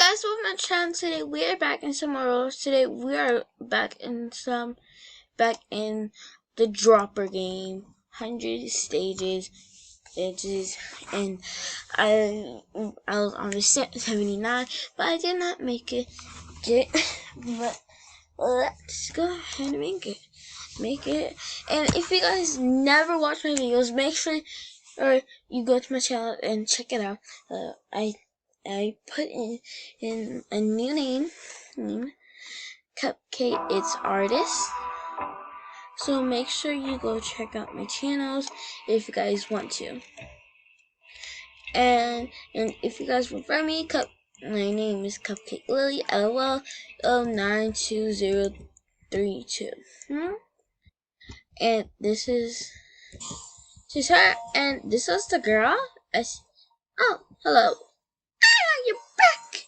guys, welcome to my channel. Today we are back in some more. Today we are back in the dropper game. 100 stages, and I was on the 79, but I did not make it. But let's go ahead and make it. And if you guys never watch my videos, make sure you go to my channel and check it out. I put in a new name, Cupcake It's Artist. So make sure you go check out my channels if you guys want to. And if you guys prefer me, my name is Cupcake Lily, LOL 92032. And she's her, and this was the girl. Oh, hello. You're back.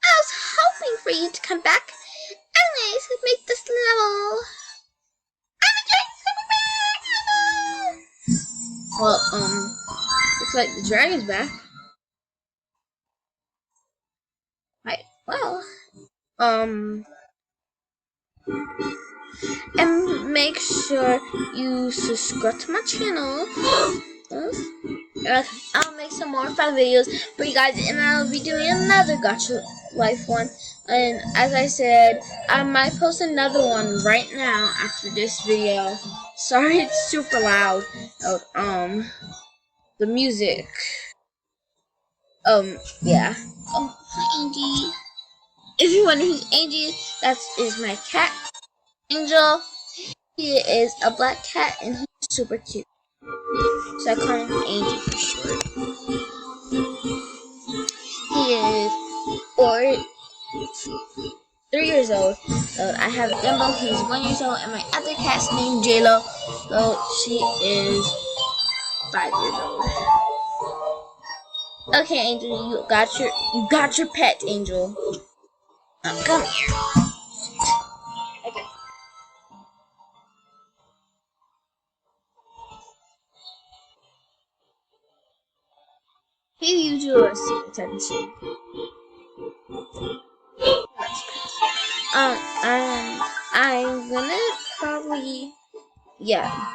I was hoping for you to come back. Anyways, let's make this level. Well, looks like the dragon's back. Right. Well, and make sure you subscribe to my channel. I'll make some more fun videos for you guys, and I'll be doing another Gotcha Life one. And as I said, I might post another one right now after this video. Sorry, it's super loud. The music. Yeah. Oh, hi, Angie. If you wonder who's Angie, that is my cat, Angel. He is a black cat, and he's super cute. So I call him Angie for short. He is 3 years old. I have Dimble, he's 1 year old, and my other cat's named JLo. So she is 5 years old. Okay, Angel, you got your pet, Angel. Come here. Okay. He usually wants to attention. I'm gonna probably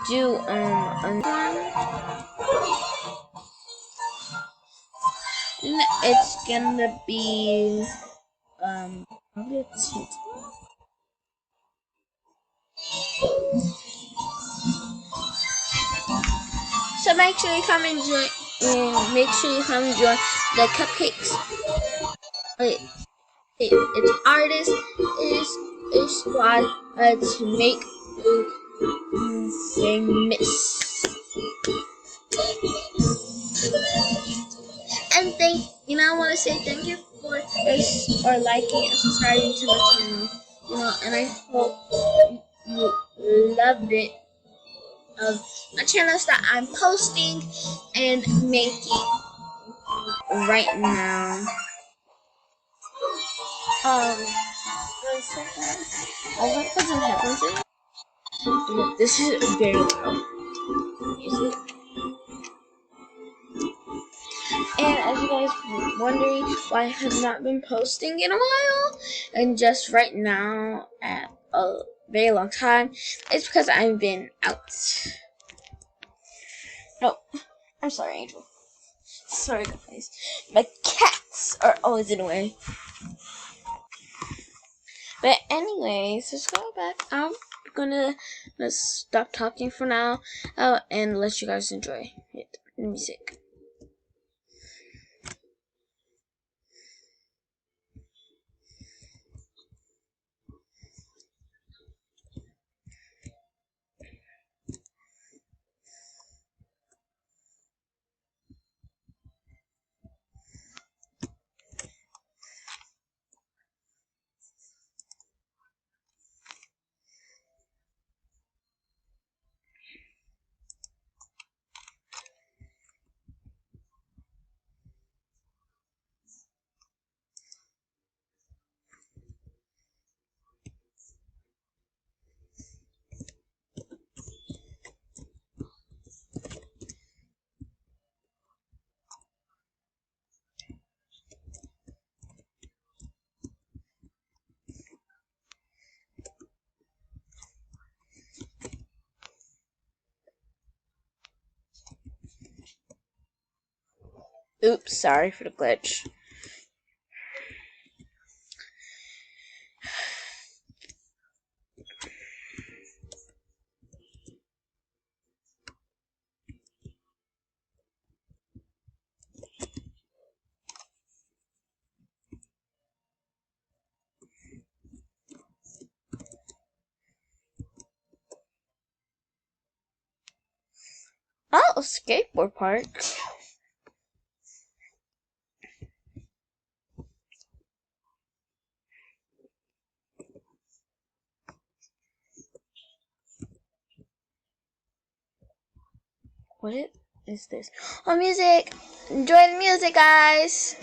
do and it's gonna be probably a tea. So make sure you come and join, the cupcakes. It's artist is squad to make you famous. And I want to say thank you for liking and subscribing to my channel. And I hope you loved it. Of my channels that I'm posting and making right now. One second. I was like, put some headphones in. This is very loud music. And as you guys were wondering why I have not been posting in a while, and just right now at a very long time, it's because I've been out. No, I'm sorry, Angel. Sorry, guys. My cats are always in the way. But anyways, let's go back. I'm gonna stop talking for now and let you guys enjoy the music. Oops, sorry for the glitch. Oh, skateboard park. What is this? Oh, music! Enjoy the music, guys!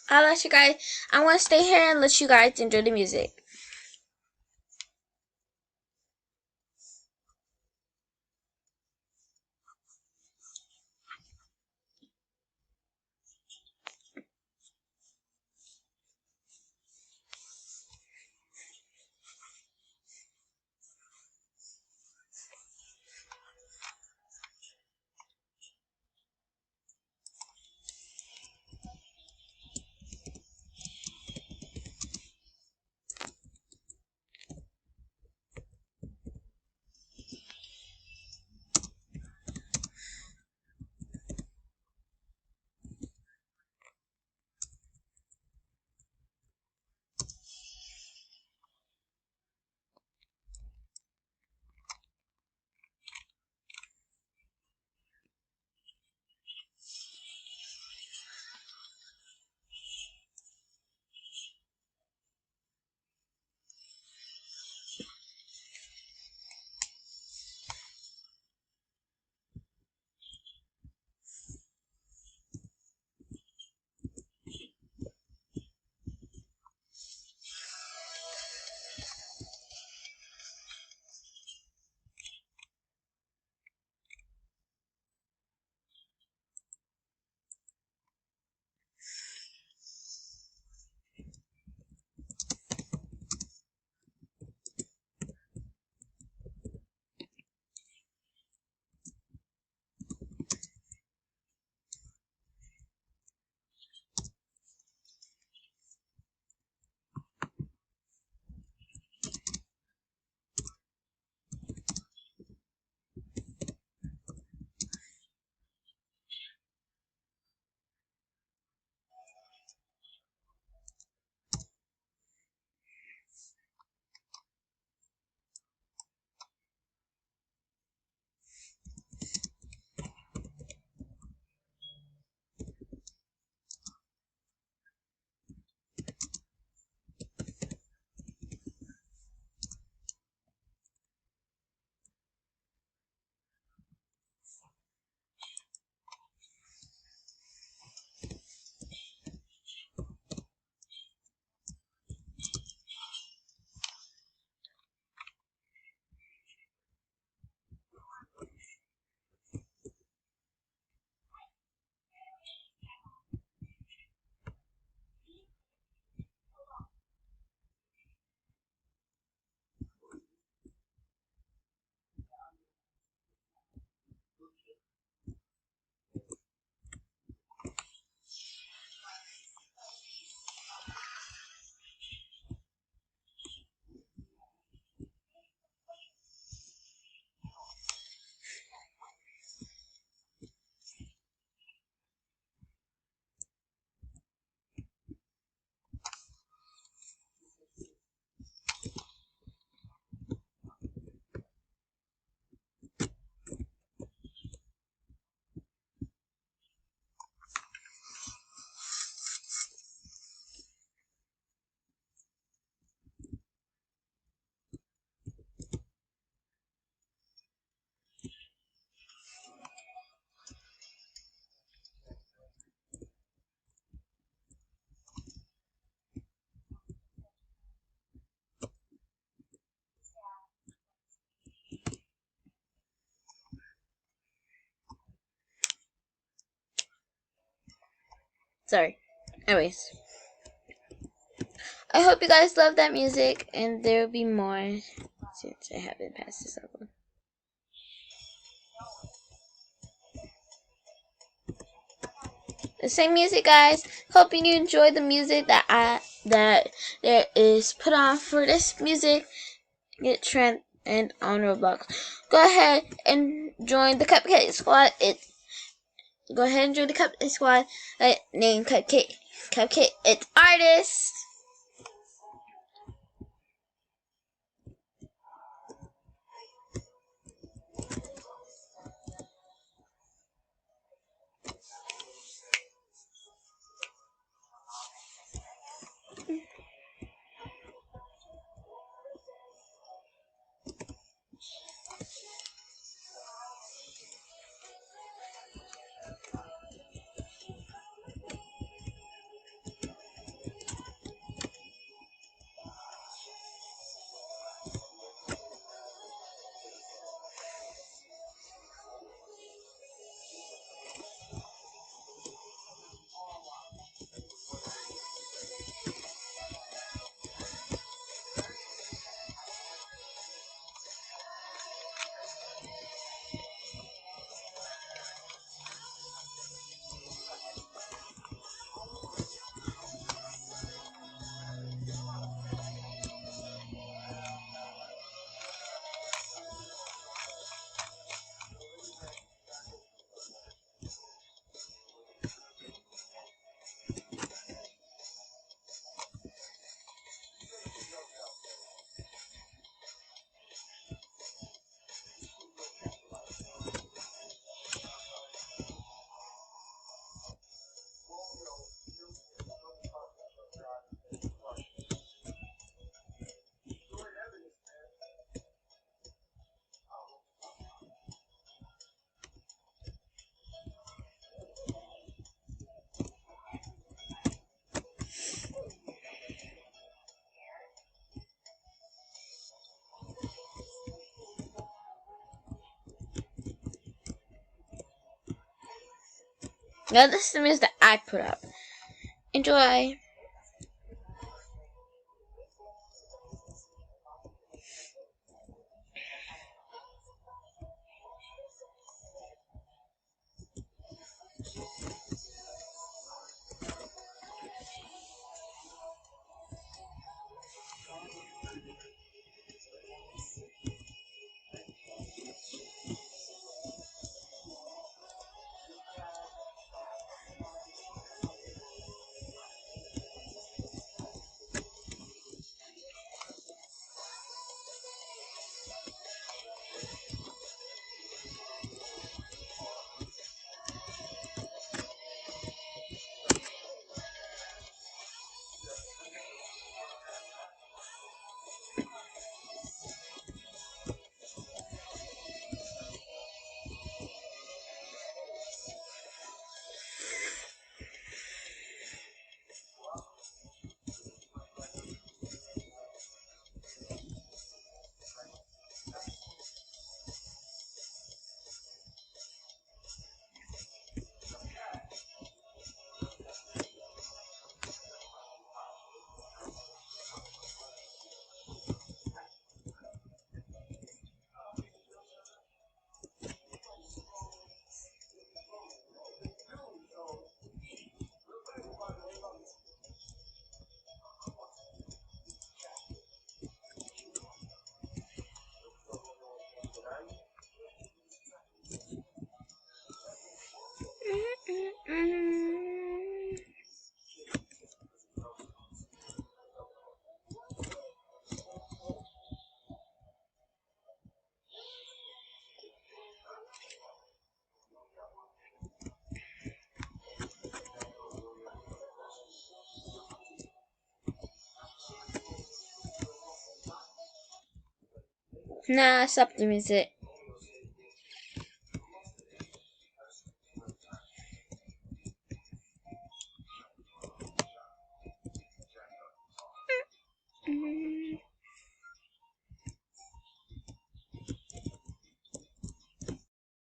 I'll let you guys. I want to stay here and let you guys enjoy the music. Sorry. Anyways. I hope you guys love that music, and there will be more since I haven't passed this album. The same music, guys. Hoping you enjoy the music that there is put on for this music. Get trend and on Roblox. Go ahead and join the Cupcake Squad. Go ahead and join the Cupcake Squad. Name Cupcake. It's artist. Now this is the music that I put up. Enjoy. Nah, stop the music.